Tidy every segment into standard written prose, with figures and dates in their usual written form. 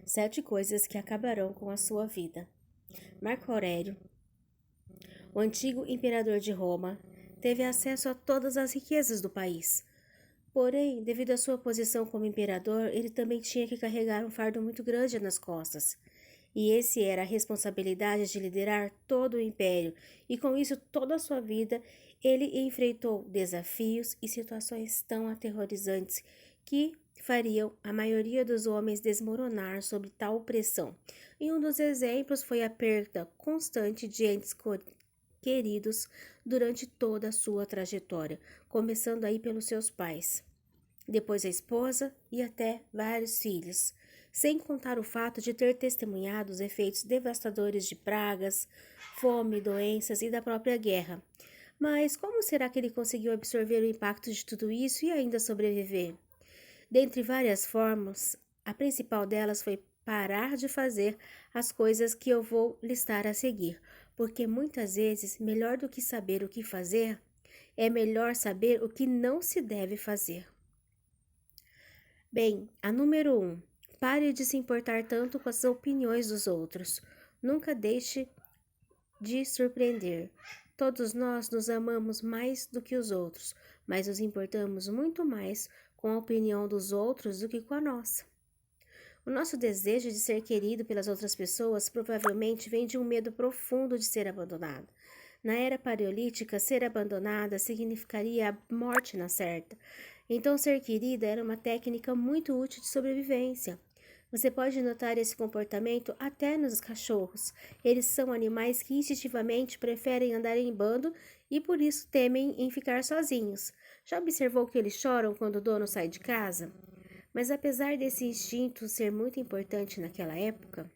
7 coisas que acabarão com a sua vida. Marco Aurélio, o antigo imperador de Roma, teve acesso a todas as riquezas do país. Porém, devido à sua posição como imperador, ele também tinha que carregar um fardo muito grande nas costas. E esse era a responsabilidade de liderar todo o império, e com isso toda a sua vida ele enfrentou desafios e situações tão aterrorizantes que fariam a maioria dos homens desmoronar sob tal pressão. E um dos exemplos foi a perda constante de entes queridos durante toda a sua trajetória, começando aí pelos seus pais, depois a esposa e até vários filhos, sem contar o fato de ter testemunhado os efeitos devastadores de pragas, fome, doenças e da própria guerra. Mas como será que ele conseguiu absorver o impacto de tudo isso e ainda sobreviver? Dentre várias formas, a principal delas foi parar de fazer as coisas que eu vou listar a seguir, porque muitas vezes, melhor do que saber o que fazer, é melhor saber o que não se deve fazer. Bem, a número 1. Pare de se importar tanto com as opiniões dos outros. Nunca deixe de surpreender. Todos nós nos amamos mais do que os outros, mas nos importamos muito mais com a opinião dos outros do que com a nossa. O nosso desejo de ser querido pelas outras pessoas provavelmente vem de um medo profundo de ser abandonado. Na era paleolítica, ser abandonada significaria a morte na certa. Então, ser querida era uma técnica muito útil de sobrevivência. Você pode notar esse comportamento até nos cachorros. Eles são animais que instintivamente preferem andar em bando e por isso temem em ficar sozinhos. Já observou que eles choram quando o dono sai de casa? Mas apesar desse instinto ser muito importante naquela época,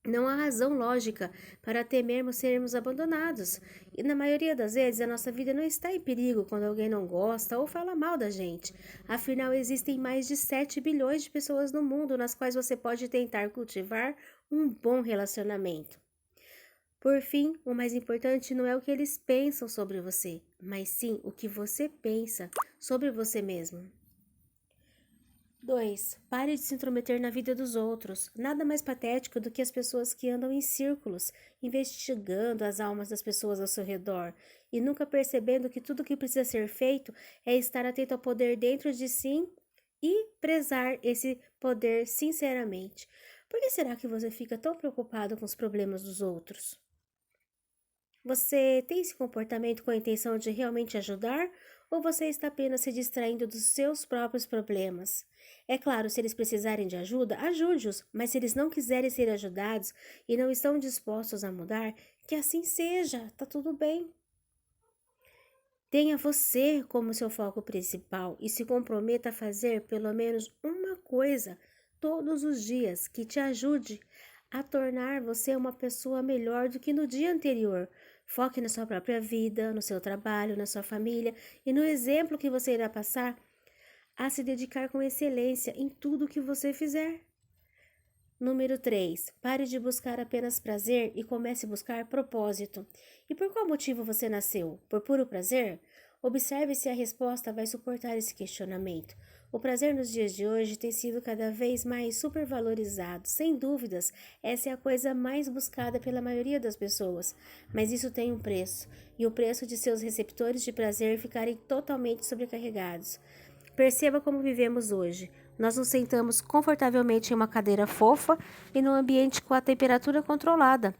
não há razão lógica para temermos sermos abandonados. E na maioria das vezes a nossa vida não está em perigo quando alguém não gosta ou fala mal da gente. Afinal, existem mais de 7 bilhões de pessoas no mundo nas quais você pode tentar cultivar um bom relacionamento. Por fim, o mais importante não é o que eles pensam sobre você, mas sim o que você pensa sobre você mesmo. 2. Pare de se intrometer na vida dos outros. Nada mais patético do que as pessoas que andam em círculos, investigando as almas das pessoas ao seu redor e nunca percebendo que tudo o que precisa ser feito é estar atento ao poder dentro de si e prezar esse poder sinceramente. Por que será que você fica tão preocupado com os problemas dos outros? Você tem esse comportamento com a intenção de realmente ajudar ou você está apenas se distraindo dos seus próprios problemas? É claro, se eles precisarem de ajuda, ajude-os, mas se eles não quiserem ser ajudados e não estão dispostos a mudar, que assim seja, tá tudo bem. Tenha você como seu foco principal e se comprometa a fazer pelo menos uma coisa todos os dias que te ajude a tornar você uma pessoa melhor do que no dia anterior. Foque na sua própria vida, no seu trabalho, na sua família e no exemplo que você irá passar a se dedicar com excelência em tudo que você fizer. Número 3. Pare de buscar apenas prazer e comece a buscar propósito. E por qual motivo você nasceu? Por puro prazer? Observe se a resposta vai suportar esse questionamento. O prazer nos dias de hoje tem sido cada vez mais supervalorizado. Sem dúvidas, essa é a coisa mais buscada pela maioria das pessoas. Mas isso tem um preço, e o preço de seus receptores de prazer ficarem totalmente sobrecarregados. Perceba como vivemos hoje. Nós nos sentamos confortavelmente em uma cadeira fofa e num ambiente com a temperatura controlada.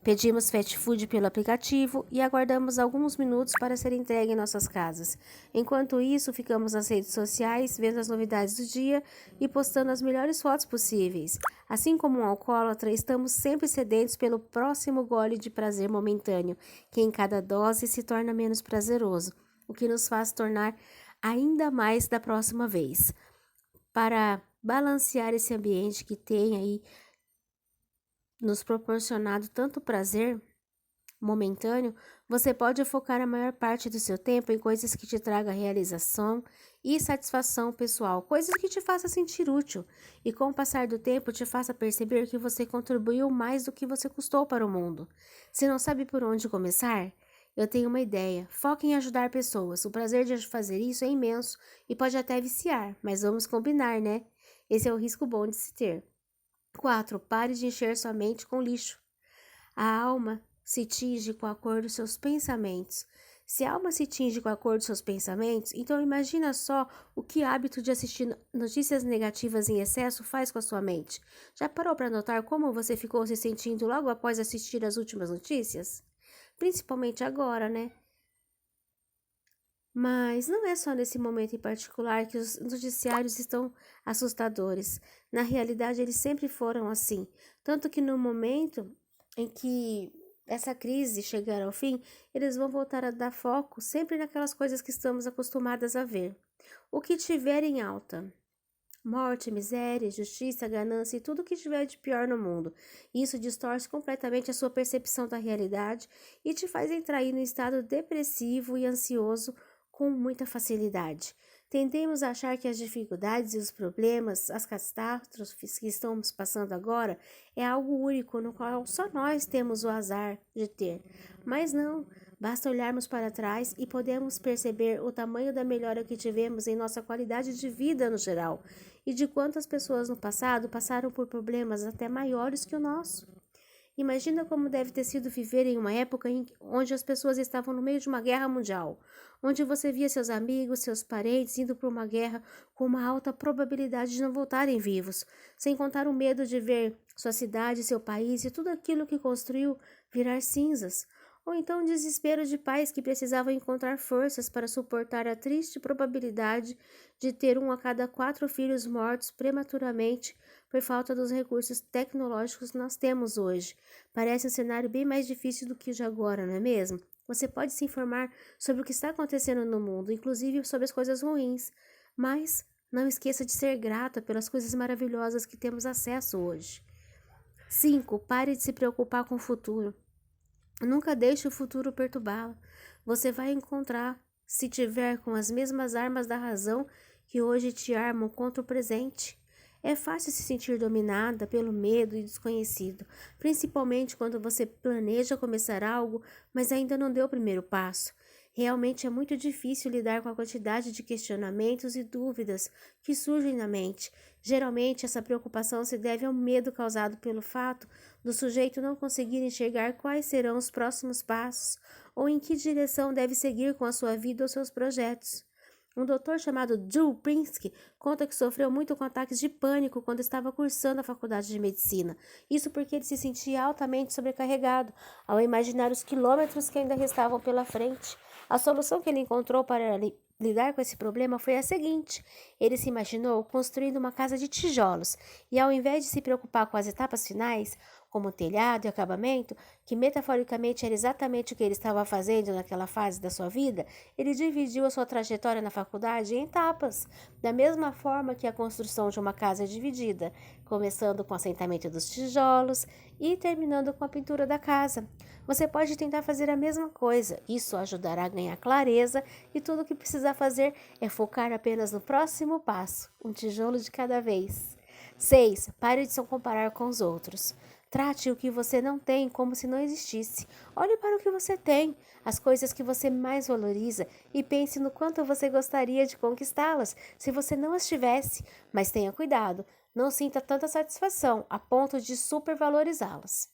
Pedimos fast food pelo aplicativo e aguardamos alguns minutos para ser entregue em nossas casas. Enquanto isso, ficamos nas redes sociais, vendo as novidades do dia e postando as melhores fotos possíveis. Assim como um alcoólatra, estamos sempre sedentos pelo próximo gole de prazer momentâneo, que em cada dose se torna menos prazeroso, o que nos faz tornar ainda mais da próxima vez. Para balancear esse ambiente que tem aí nos proporcionado tanto prazer momentâneo, você pode focar a maior parte do seu tempo em coisas que te tragam realização e satisfação pessoal, coisas que te façam sentir útil e com o passar do tempo te faça perceber que você contribuiu mais do que você custou para o mundo. Se não sabe por onde começar, eu tenho uma ideia. Foque em ajudar pessoas. O prazer de fazer isso é imenso e pode até viciar, mas vamos combinar, né? Esse é o risco bom de se ter. 4. Pare de encher sua mente com lixo. A alma se tinge com a cor dos seus pensamentos. Se a alma se tinge com a cor dos seus pensamentos, então imagina só o que o hábito de assistir notícias negativas em excesso faz com a sua mente. Já parou para notar como você ficou se sentindo logo após assistir as últimas notícias? Principalmente agora, né? Mas não é só nesse momento em particular que os noticiários estão assustadores. Na realidade, eles sempre foram assim. Tanto que no momento em que essa crise chegar ao fim, eles vão voltar a dar foco sempre naquelas coisas que estamos acostumadas a ver. O que tiver em alta. Morte, miséria, injustiça, ganância e tudo o que tiver de pior no mundo. Isso distorce completamente a sua percepção da realidade e te faz entrar em um estado depressivo e ansioso com muita facilidade. Tendemos a achar que as dificuldades e os problemas, as catástrofes que estamos passando agora, é algo único no qual só nós temos o azar de ter. Mas não, basta olharmos para trás e podemos perceber o tamanho da melhora que tivemos em nossa qualidade de vida no geral e de quantas pessoas no passado passaram por problemas até maiores que o nosso. Imagina como deve ter sido viver em uma época onde as pessoas estavam no meio de uma guerra mundial, onde você via seus amigos, seus parentes indo para uma guerra com uma alta probabilidade de não voltarem vivos, sem contar o medo de ver sua cidade, seu país e tudo aquilo que construiu virar cinzas. Ou então o desespero de pais que precisavam encontrar forças para suportar a triste probabilidade de ter 1 a cada 4 filhos mortos prematuramente por falta dos recursos tecnológicos que nós temos hoje. Parece um cenário bem mais difícil do que o de agora, não é mesmo? Você pode se informar sobre o que está acontecendo no mundo, inclusive sobre as coisas ruins, mas não esqueça de ser grata pelas coisas maravilhosas que temos acesso hoje. 5. Pare de se preocupar com o futuro. Nunca deixe o futuro perturbá-la. Você vai encontrar, se tiver com as mesmas armas da razão que hoje te armam contra o presente. É fácil se sentir dominada pelo medo e desconhecido, principalmente quando você planeja começar algo, mas ainda não deu o primeiro passo. Realmente é muito difícil lidar com a quantidade de questionamentos e dúvidas que surgem na mente. Geralmente, essa preocupação se deve ao medo causado pelo fato do sujeito não conseguir enxergar quais serão os próximos passos ou em que direção deve seguir com a sua vida ou seus projetos. Um doutor chamado Joe Prinsky conta que sofreu muito com ataques de pânico quando estava cursando a faculdade de medicina. Isso porque ele se sentia altamente sobrecarregado ao imaginar os quilômetros que ainda restavam pela frente. A solução que ele encontrou para lidar com esse problema foi a seguinte: ele se imaginou construindo uma casa de tijolos e, ao invés de se preocupar com as etapas finais, como o telhado e acabamento, que metaforicamente era exatamente o que ele estava fazendo naquela fase da sua vida, ele dividiu a sua trajetória na faculdade em etapas, da mesma forma que a construção de uma casa é dividida, começando com o assentamento dos tijolos e terminando com a pintura da casa. Você pode tentar fazer a mesma coisa, isso ajudará a ganhar clareza e tudo o que precisa fazer é focar apenas no próximo passo, um tijolo de cada vez. 6. Pare de se comparar com os outros. Trate o que você não tem como se não existisse. Olhe para o que você tem, as coisas que você mais valoriza e pense no quanto você gostaria de conquistá-las se você não as tivesse. Mas tenha cuidado, não sinta tanta satisfação a ponto de supervalorizá-las.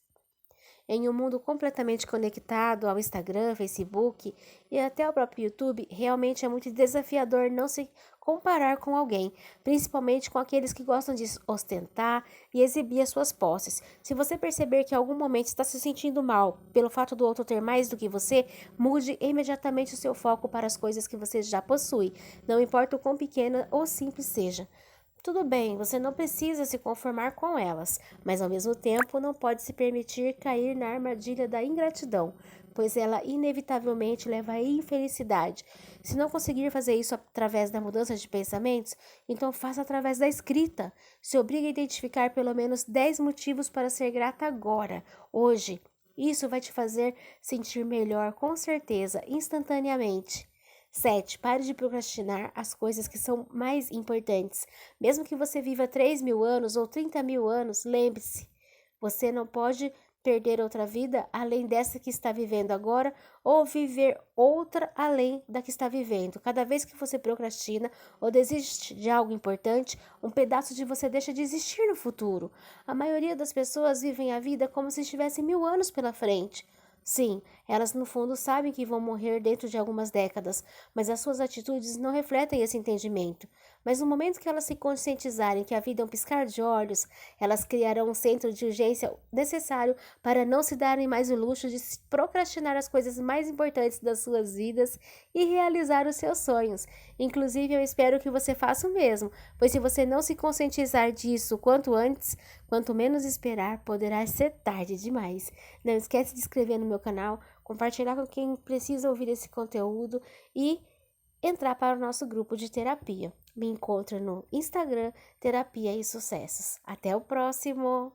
Em um mundo completamente conectado ao Instagram, Facebook e até ao próprio YouTube, realmente é muito desafiador não se comparar com alguém, principalmente com aqueles que gostam de ostentar e exibir as suas posses. Se você perceber que em algum momento está se sentindo mal pelo fato do outro ter mais do que você, mude imediatamente o seu foco para as coisas que você já possui, não importa o quão pequena ou simples seja. Tudo bem, você não precisa se conformar com elas, mas ao mesmo tempo não pode se permitir cair na armadilha da ingratidão, pois ela inevitavelmente leva à infelicidade. Se não conseguir fazer isso através da mudança de pensamentos, então faça através da escrita. Se obrigue a identificar pelo menos 10 motivos para ser grata agora, hoje. Isso vai te fazer sentir melhor, com certeza, instantaneamente. 7. Pare de procrastinar as coisas que são mais importantes. Mesmo que você viva 3.000 anos ou 30.000 anos, lembre-se, você não pode perder outra vida além dessa que está vivendo agora ou viver outra além da que está vivendo. Cada vez que você procrastina ou desiste de algo importante, um pedaço de você deixa de existir no futuro. A maioria das pessoas vivem a vida como se estivessem 1000 anos pela frente. Sim, elas no fundo sabem que vão morrer dentro de algumas décadas, mas as suas atitudes não refletem esse entendimento. Mas no momento que elas se conscientizarem que a vida é um piscar de olhos, elas criarão um centro de urgência necessário para não se darem mais o luxo de procrastinar as coisas mais importantes das suas vidas e realizar os seus sonhos. Inclusive, eu espero que você faça o mesmo, pois se você não se conscientizar disso quanto antes, quanto menos esperar, poderá ser tarde demais. Não esquece de se inscrever no meu canal, compartilhar com quem precisa ouvir esse conteúdo e entrar para o nosso grupo de terapia. Me encontra no Instagram Terapia e Sucessos. Até o próximo!